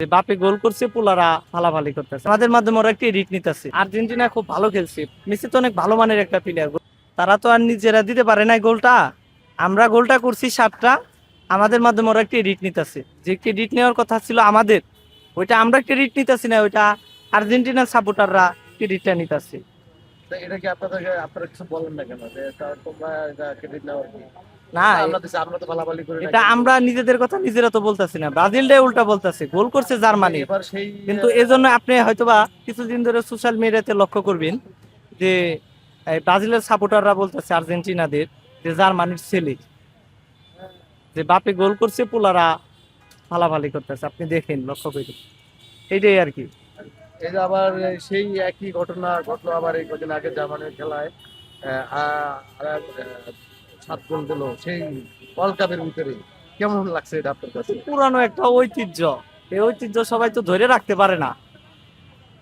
যে বাপে গোল করছে, পোলারা ফালাফালি করতেছে, আমাদের মাধ্যমে ওরা একটি রিট নিতেছে। আর্জেন্টিনা খুব ভালো খেলছে, মেসি তো অনেক ভালো মানের একটা প্লেয়ার। তারা তো আর নিজেরা দিতে পারে না গোলটা, আমরা গোলটা করছি 7টা, আমাদের মাধ্যমে ওরা একটি রিট নিতেছে। যে একটি রিট নেওয়ার কথা ছিল আমাদের, ওইটা আমরা একটি রিট নিতেছি না, ওইটা আর্জেন্টিনার সাপোর্টাররা রিটটা নিতেছে। তো এটা কি আপনারা কিছু বলেন না কেন যে তোমরা এটা ক্রেডিট নাও আর কি? না, আমরা দিছি, আমরা তো ভালাভালি করি না এটা কিন্তু আমরা নিজেদের কথা নিজেরা তো বলতেছি না, ব্রাজিলটাই উল্টা বলতেছে, গোল করছে জার্মানি। এবার সেই কিন্তু এজন্য আপনি হয়তোবা কিছুদিন ধরে সোশ্যাল মিডিয়াতে লক্ষ্য করবেন যে এই ব্রাজিলের সাপোর্টাররা বলতেছে আর্জেন্টিনাদের যে জার্মানির ছেলে, যে বাপে গোল করছে, পোলারা ফালাফালি করতেছে। আপনি দেখেন, লক্ষ্য করেন, এইটাই আর কি। এই যে আবার সেই একই ঘটনা ঘটলো আবার এই কদিন আগে জার্মানির খেলায়। আর 7 গোল দিল সেই ওয়ার্ল্ড কাপের ভিতরে। কেমন লাগছে এটা আপনার কাছে? পুরানো একটা ঐতিহ্য, এই ঐতিহ্য সবাই তো ধরে রাখতে পারে না।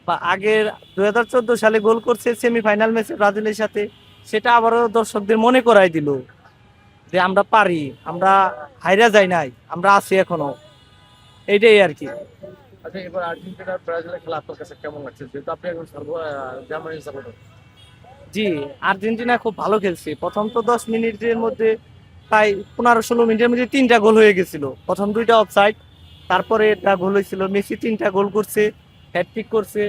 বা আগের 2014 সালে গোল করছে সেমিফাইনাল ম্যাচে ব্রাজিলের সাথে, সেটা আবারও দর্শকদের মনে করাই দিল যে আমরা পারি, আমরা হাইরা যাই নাই, আমরা আছি এখনো। এইটাই আর কি। আচ্ছা, এবার আর্জেন্টিনা ব্রাজিলের খেলা আপনার কাছে কেমন লাগছে, যেহেতু আপনি এখন জার্মানির সাপোর্টার? জি, আর্জেন্টিনা খুব ভালো খেলছে। প্রথম তো 10 মিনিটের মধ্যে প্রায় 15-16 মিনিটের মধ্যে 3টা গোল হয়ে গেছিল। প্রথম 2টা অফসাইড, তারপরে একটা গোল হয়েছিল। মেসি 3টা গোল করছে, হ্যাটট্রিক করছে।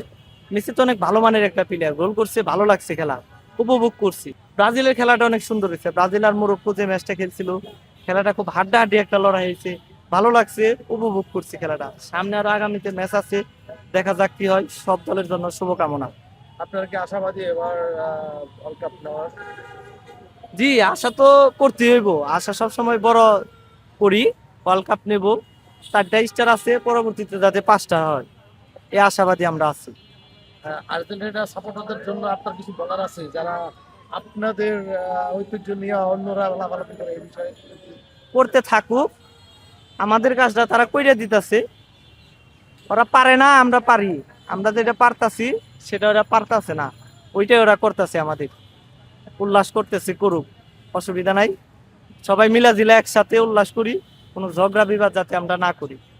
মেসি তো অনেক ভালো মানের একটা প্লেয়ার, গোল করছে, ভালো লাগছে, খেলা উপভোগ করছি। ব্রাজিলের খেলাটা অনেক সুন্দর হয়েছে। ব্রাজিল আর মরক্কো যে ম্যাচটা খেলছিল, খেলাটা খুব হাড্ডাহাড্ডি একটা লড়াই হয়েছে, ভালো লাগছে, উপভোগ করছি খেলাটা। সামনে আরো আগামীতে ম্যাচ আছে, দেখা যাক কি হয়। সব দলের জন্য শুভকামনা। আপনারা কি আশাবাদী এবার ওয়ার্ল্ড কাপ নেওয়ার? জি, আশা তো করতে হইব, আশা সব সময় বড় করি। ওয়ার্ল্ড কাপ নেব, 4টা স্টার আছে, পরবর্তীতে যাতে 5টা হয়, এই আশাবাদী আমরা আছি। আর্জেন্টিনা সাপোর্টারদের জন্য আপনার কিছু বলার আছে, যারা আপনাদের ঐতিহ্য নিয়ে অন্যরা লাভালাভি করে এই বিষয়ে? করতে থাকুক, আমাদের কাজটা তারা কইরা দিতেছে। ওরা পারে না, আমরা পারি। আমরা যেটা পারতাছি সেটা ওরা পারতাছে না, ওইটাই ওরা করতেছে। আমাদের উল্লাস করতেছে, করুক, অসুবিধা নাই। সবাই মিলাজিলা একসাথে উল্লাস করি, কোনো ঝগড়া বিবাদ যাতে আমরা না করি।